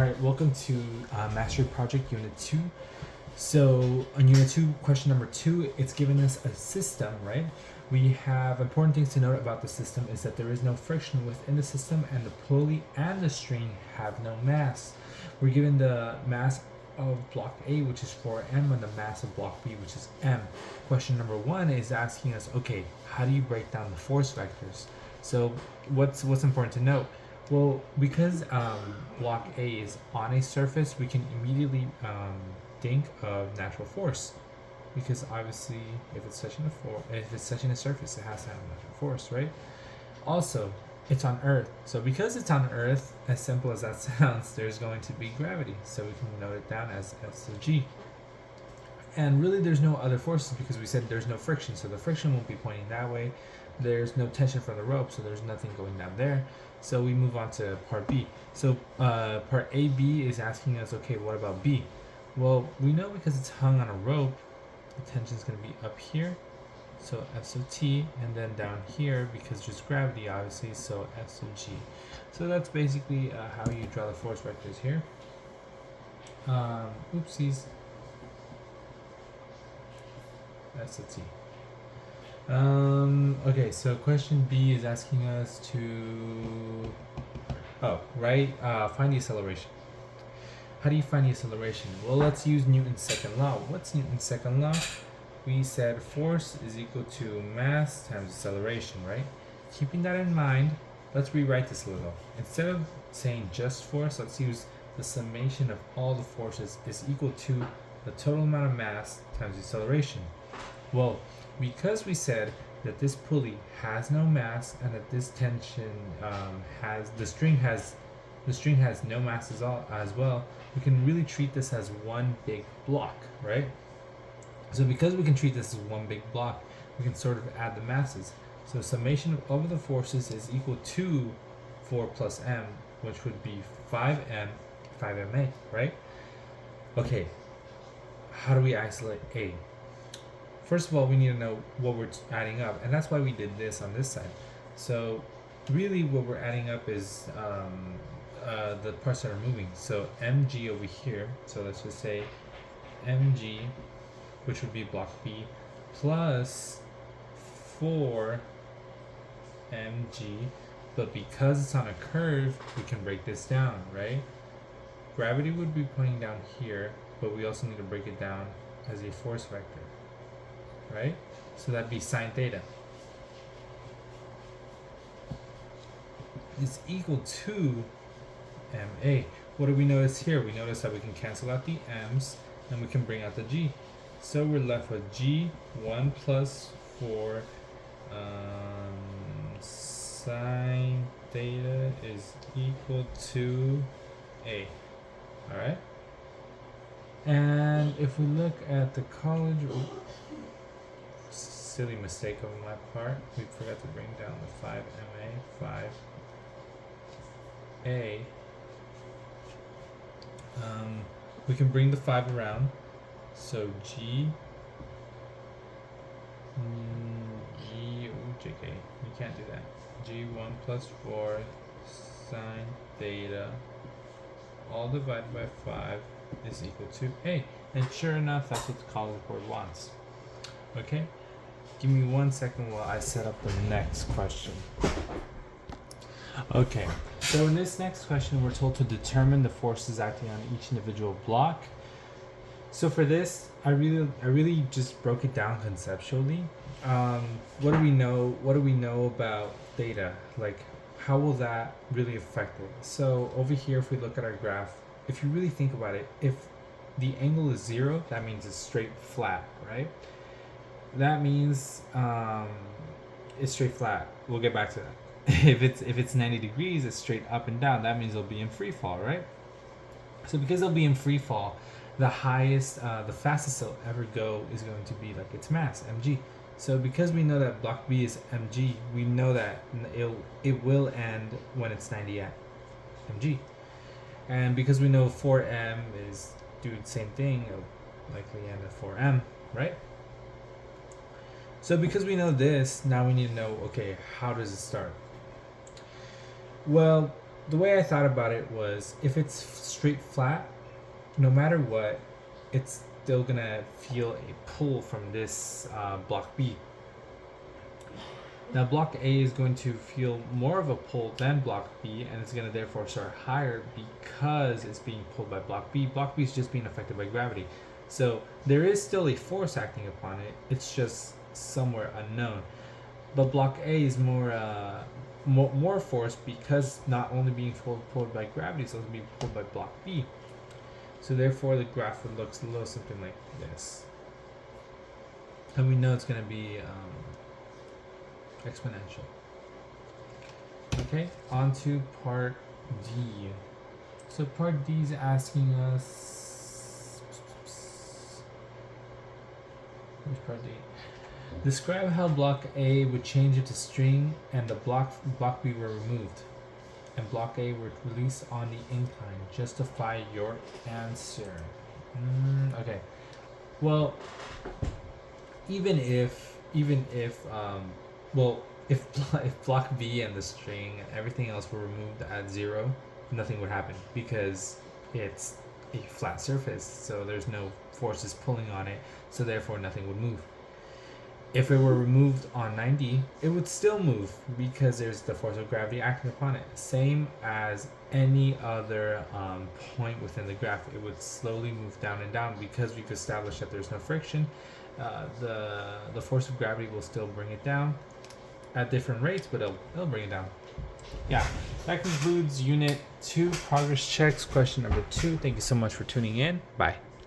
Alright, welcome to Mastery Project Unit 2. So, on Unit 2, question number 2, it's given us a system, right? We have important things to note about the system is that there is no friction within the system and the pulley and the string have no mass. We're given the mass of block A, which is 4m, and the mass of block B, which is m. Question number 1 is asking us, okay, how do you break down the force vectors? So, what's important to note? Well, because block A is on a surface, we can immediately think of natural force, because obviously, if it's touching a surface, it has to have a natural force, right? Also, it's on Earth, so because it's on Earth, as simple as that sounds, there's going to be gravity, so we can note it down as F sub G. And really, there's no other forces because we said there's no friction, so the friction won't be pointing that way. There's no tension from the rope, so there's nothing going down there. So we move on to part B. So part AB is asking us, okay, what about B? Well, we know because it's hung on a rope, the tension is going to be up here, so F sub T, and then down here because just gravity, obviously, so F sub G. So that's basically how you draw the force vectors here. Oopsies. F sub T. Okay, so question B is asking us to find the acceleration. How do you find the acceleration? Well, let's use Newton's second law. What's Newton's second law? We said force is equal to mass times acceleration, right? Keeping that in mind, let's rewrite this a little. Instead of saying just force, let's use the summation of all the forces is equal to the total amount of mass times acceleration. Well, because we said that this pulley has no mass and that this tension the string has no mass as well, we can really treat this as one big block, right? So because we can treat this as one big block, we can sort of add the masses. So summation of all of the forces is equal to 4 plus m, which would be 5m, 5ma, right? Okay, how do we isolate A? First of all, we need to know what we're adding up, and that's why we did this on this side. So really what we're adding up is the parts that are moving. So mg over here, so let's just say mg, which would be block B, plus 4 mg, but because it's on a curve, we can break this down, right? Gravity would be pointing down here, but we also need to break it down as a force vector, right? So that'd be sine theta. Is equal to ma. What do we notice here? We notice that we can cancel out the m's and we can bring out the g. So we're left with g 1 plus 4 sine theta is equal to a. Alright? And if we look at the college, silly mistake on my part, we forgot to bring down the 5ma, 5a. We can bring the 5 around, so g, jk, you can't do that, g1 plus 4 sine theta, all divided by 5 is equal to a. And sure enough, that's what the College Board wants. Okay, give me 1 second while I set up the next question. Okay, so in this next question, we're told to determine the forces acting on each individual block. So for this, I really just broke it down conceptually. What do we know? What do we know about theta? Like, how will that really affect it? So over here, if we look at our graph, if you really think about it, if the angle is 0, that means it's straight flat, right? That means it's straight flat. We'll get back to that. If it's 90 degrees, it's straight up and down. That means it'll be in free fall, right? So because it'll be in free fall, the highest, the fastest it'll ever go is going to be like its mass, mg. So because we know that block B is mg, we know that it will end when it's 90 at mg. And because we know 4m is do the same thing, it'll likely end at 4m, right? So because we know this, now we need to know, okay, how does it start? Well, the way I thought about it was, if it's straight flat, no matter what, it's still gonna feel a pull from this block B. Now block A is going to feel more of a pull than block B, and it's going to therefore start higher because it's being pulled by block B. Block B is just being affected by gravity. So there is still a force acting upon it, it's just somewhere unknown. But block A is more force, because not only being pulled by gravity, it's also being pulled by block B. So therefore the graph would look a little something like this. And we know it's going to be exponential. Okay, on to part D. So part D is asking us, where's part D? Describe how block A would change into string and the block B were removed, and block A were released on the incline. Justify your answer. Okay. Well, even if if block B and the string and everything else were removed at 0, nothing would happen because it's a flat surface, so there's no forces pulling on it, so therefore nothing would move. If it were removed on 90, it would still move because there's the force of gravity acting upon it. Same as any other point within the graph, it would slowly move down and down because we've established that there's no friction. The force of gravity will still bring it down at different rates, but it'll bring it down. Yeah, that concludes Unit 2 Progress Checks, question number 2. Thank you so much for tuning in. Bye.